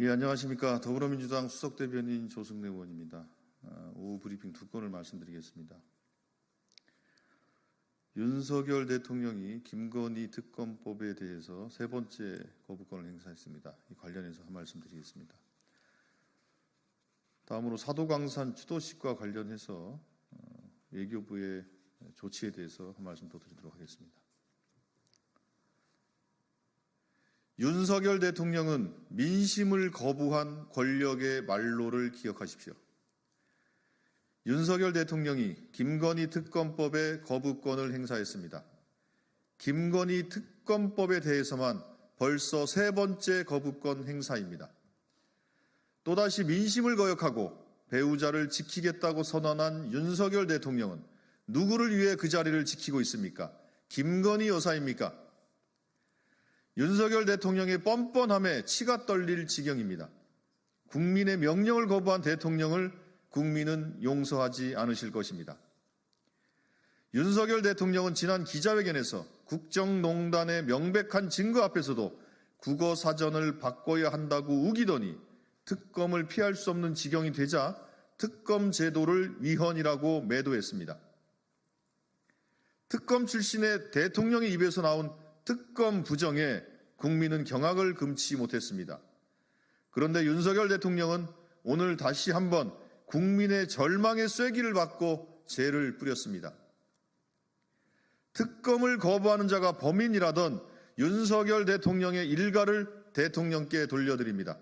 예, 안녕하십니까. 더불어민주당 수석대변인 조승래 의원입니다. 오후 브리핑 두 건을 말씀드리겠습니다. 윤석열 대통령이 김건희 특검법에 대해서 세 번째 거부권을 행사했습니다. 이 관련해서 한 말씀 드리겠습니다. 다음으로 사도광산 추도식과 관련해서 외교부의 조치에 대해서 한 말씀 더 드리도록 하겠습니다. 윤석열 대통령은 민심을 거부한 권력의 말로를 기억하십시오. 윤석열 대통령이 김건희 특검법에 거부권을 행사했습니다. 김건희 특검법에 대해서만 벌써 세 번째 거부권 행사입니다. 또다시 민심을 거역하고 배우자를 지키겠다고 선언한 윤석열 대통령은 누구를 위해 그 자리를 지키고 있습니까? 김건희 여사입니까? 윤석열 대통령의 뻔뻔함에 치가 떨릴 지경입니다. 국민의 명령을 거부한 대통령을 국민은 용서하지 않으실 것입니다. 윤석열 대통령은 지난 기자회견에서 국정농단의 명백한 증거 앞에서도 국어사전을 바꿔야 한다고 우기더니 특검을 피할 수 없는 지경이 되자 특검 제도를 위헌이라고 매도했습니다. 특검 출신의 대통령의 입에서 나온 특검 부정에 국민은 경악을 금치 못했습니다. 그런데 윤석열 대통령은 오늘 다시 한번 국민의 절망의 쐐기를 받고 죄를 뿌렸습니다. 특검을 거부하는 자가 범인이라던 윤석열 대통령의 일가를 대통령께 돌려드립니다.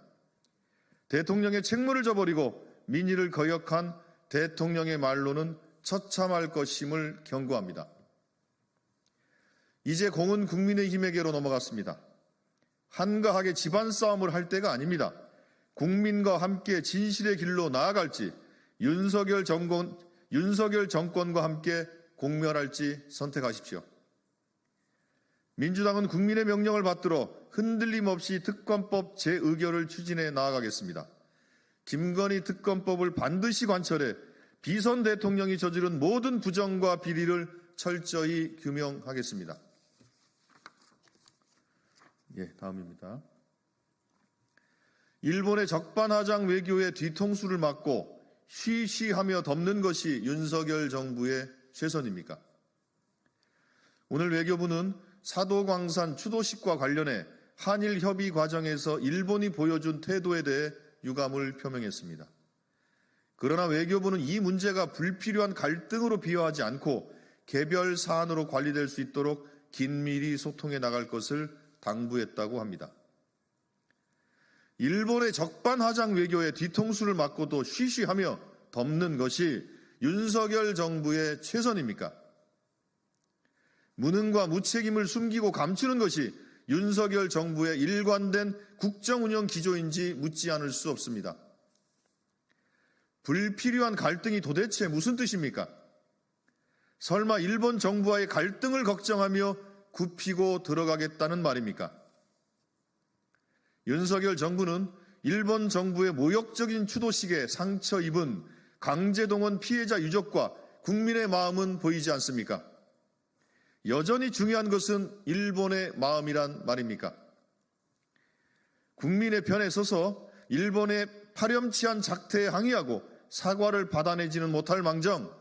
대통령의 책무를 저버리고 민의를 거역한 대통령의 말로는 처참할 것임을 경고합니다. 이제 공은 국민의힘에게로 넘어갔습니다. 한가하게 집안 싸움을 할 때가 아닙니다. 국민과 함께 진실의 길로 나아갈지 윤석열 정권과 함께 공멸할지 선택하십시오. 민주당은 국민의 명령을 받들어 흔들림 없이 특검법 재의결을 추진해 나아가겠습니다. 김건희 특검법을 반드시 관철해 비선 대통령이 저지른 모든 부정과 비리를 철저히 규명하겠습니다. 다음입니다. 일본의 적반하장 외교의 뒤통수를 맞고 쉬쉬하며 덮는 것이 윤석열 정부의 최선입니까? 오늘 외교부는 사도광산 추도식과 관련해 한일 협의 과정에서 일본이 보여준 태도에 대해 유감을 표명했습니다. 그러나 외교부는 이 문제가 불필요한 갈등으로 비화하지 않고 개별 사안으로 관리될 수 있도록 긴밀히 소통해 나갈 것을 당부했다고 합니다. 일본의 적반하장 외교의 뒤통수를 맞고도 쉬쉬하며 덮는 것이 윤석열 정부의 최선입니까? 무능과 무책임을 숨기고 감추는 것이 윤석열 정부의 일관된 국정운영 기조인지 묻지 않을 수 없습니다. 불필요한 갈등이 도대체 무슨 뜻입니까? 설마 일본 정부와의 갈등을 걱정하며 굽히고 들어가겠다는 말입니까? 윤석열 정부는 일본 정부의 모욕적인 추도식에 상처 입은 강제동원 피해자 유족과 국민의 마음은 보이지 않습니까? 여전히 중요한 것은 일본의 마음이란 말입니까? 국민의 편에 서서 일본의 파렴치한 작태에 항의하고 사과를 받아내지는 못할 망정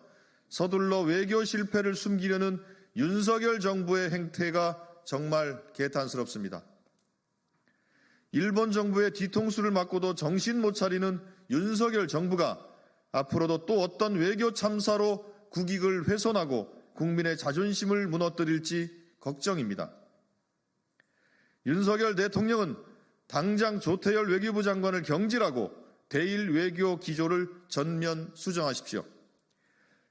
서둘러 외교 실패를 숨기려는 윤석열 정부의 행태가 정말 개탄스럽습니다. 일본 정부의 뒤통수를 맞고도 정신 못 차리는 윤석열 정부가 앞으로도 또 어떤 외교 참사로 국익을 훼손하고 국민의 자존심을 무너뜨릴지 걱정입니다. 윤석열 대통령은 당장 조태열 외교부 장관을 경질하고 대일 외교 기조를 전면 수정하십시오.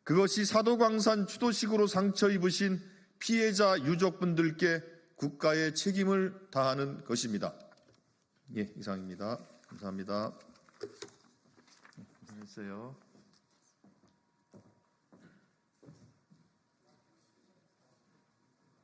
그것이 사도광산 추도식으로 상처 입으신 피해자 유족분들께 국가의 책임을 다하는 것입니다. 이상입니다. 감사합니다. 고생했어요.